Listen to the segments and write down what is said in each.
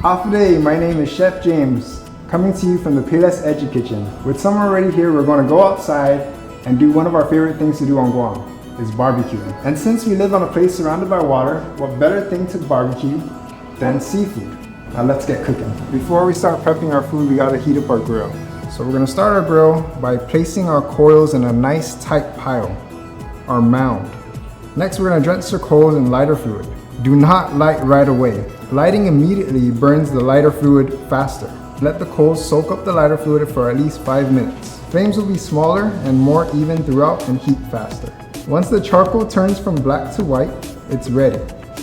Afterday, my name is Chef James, coming to you from the Payless eduKitchen. With summer already here, we're going to go outside and do one of our favorite things to do on Guam, is barbecuing. And since we live on a place surrounded by water, what better thing to barbecue than seafood? Now let's get cooking. Before we start prepping our food, we gotta heat up our grill. So we're gonna start our grill by placing our coils in a nice tight pile, our mound. Next, we're gonna drench the coals in lighter fluid. Do not light right away. Lighting immediately burns the lighter fluid faster. Let the coals soak up the lighter fluid for at least 5 minutes. Flames will be smaller and more even throughout and heat faster. Once the charcoal turns from black to white, it's ready.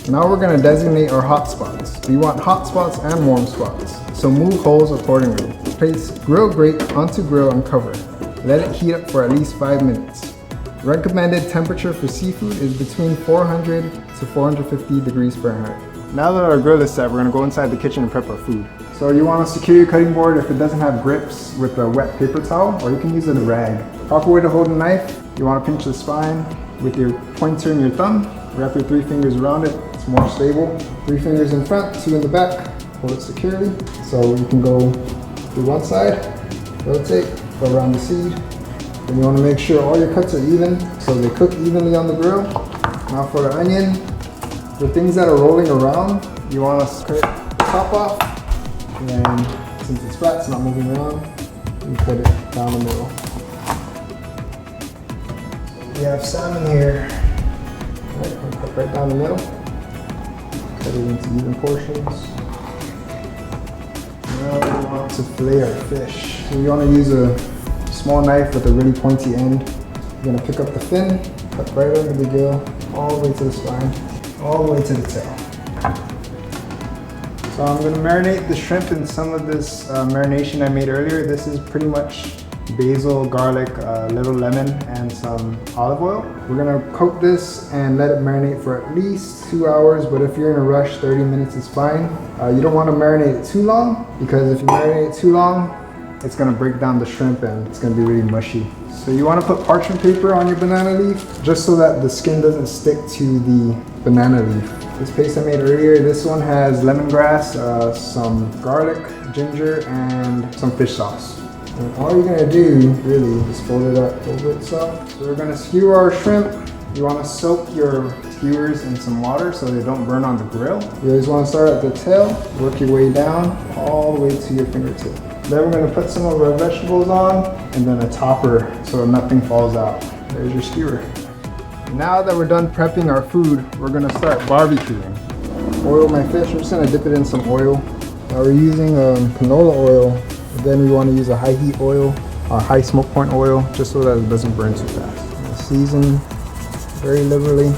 Now we're gonna designate our hot spots. We want hot spots and warm spots, so move holes accordingly. Place grill grate onto grill and cover. Let it heat up for at least 5 minutes. Recommended temperature for seafood is between 400 to 450 degrees Fahrenheit. Now that our grill is set, we're gonna go inside the kitchen and prep our food. So you wanna secure your cutting board if it doesn't have grips with a wet paper towel, or you can use a rag. Proper way to hold a knife, you wanna pinch the spine with your pointer and your thumb. Wrap your 3 fingers around it, it's more stable. 3 fingers in front, 2 in the back, hold it securely. So you can go to one side, rotate, go around the seed. Then you want to make sure all your cuts are even, so they cook evenly on the grill. Now for the onion, the things that are rolling around, you want to cut the top off, and then since it's flat, it's not moving around, you put it down the middle. We have salmon here. Right, I'll cut right down the middle. Cut it into even portions. Now we want to fillet our fish. So you want to use a small knife with a really pointy end. You're gonna pick up the fin, cut right under the gill, all the way to the spine, all the way to the tail. So I'm gonna marinate the shrimp in some of this marination I made earlier. This is pretty much basil, garlic, a little lemon, and some olive oil. We're gonna coat this and let it marinate for at least 2 hours, but if you're in a rush, 30 minutes is fine. You don't wanna marinate it too long, because if you marinate it too long, it's gonna break down the shrimp and it's gonna be really mushy. So you wanna put parchment paper on your banana leaf just so that the skin doesn't stick to the banana leaf. This paste I made earlier, this one has lemongrass, some garlic, ginger, and some fish sauce. And all you're gonna do really is fold it up over itself. So we're gonna skewer our shrimp. You wanna soak your skewers in some water so they don't burn on the grill. You always wanna start at the tail, work your way down all the way to your fingertip. Then we're gonna put some of our vegetables on and then a topper so nothing falls out. There's your skewer. Now that we're done prepping our food, we're gonna start barbecuing. Oil my fish, I'm just gonna dip it in some oil. Now we're using canola oil, but then we wanna use a high heat oil or high smoke point oil just so that it doesn't burn too fast. Season very liberally,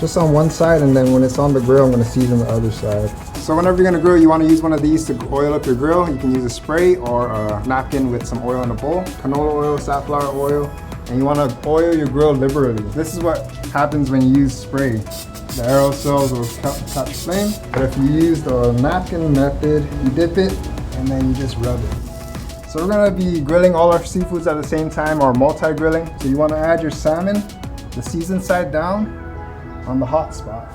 just on one side, and then when it's on the grill, I'm gonna season the other side. So whenever you're gonna grill, you wanna use one of these to oil up your grill. You can use a spray or a napkin with some oil in a bowl. Canola oil, safflower oil, and you wanna oil your grill liberally. This is what happens when you use spray. The aerosols will catch flame. But if you use the napkin method, you dip it and then you just rub it. So we're gonna be grilling all our seafoods at the same time, or multi-grilling. So you wanna add your salmon, the seasoned side down on the hot spot,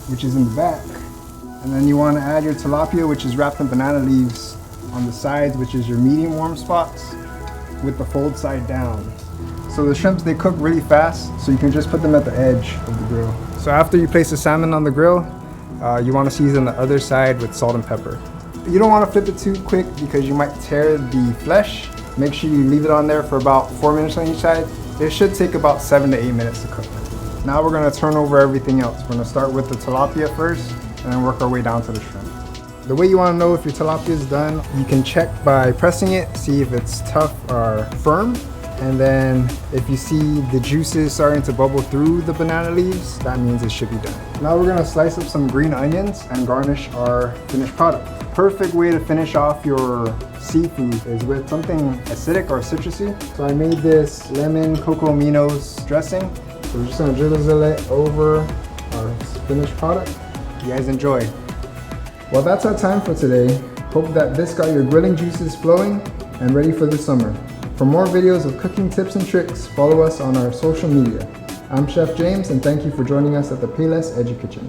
which is in the back. And then you want to add your tilapia, which is wrapped in banana leaves, on the sides, which is your medium warm spots, with the fold side down. So the shrimps, they cook really fast, so you can just put them at the edge of the grill. So after you place the salmon on the grill, you want to season the other side with salt and pepper. You don't want to flip it too quick because you might tear the flesh. Make sure you leave it on there for about 4 minutes on each side. It should take about 7 to 8 minutes to cook. Now we're going to turn over everything else. We're going to start with the tilapia first, and then work our way down to the shrimp. The way you want to know if your tilapia is done, you can check by pressing it, see if it's tough or firm. And then if you see the juices starting to bubble through the banana leaves, that means it should be done. Now we're gonna slice up some green onions and garnish our finished product. Perfect way to finish off your seafood is with something acidic or citrusy. So I made this lemon cocoa aminos dressing. So we're just gonna drizzle it over our finished product. You guys enjoy. Well, that's our time for today. Hope that this got your grilling juices flowing and ready for the summer. For more videos of cooking tips and tricks, follow us on our social media. I'm Chef James, and thank you for joining us at the Payless eduKitchen.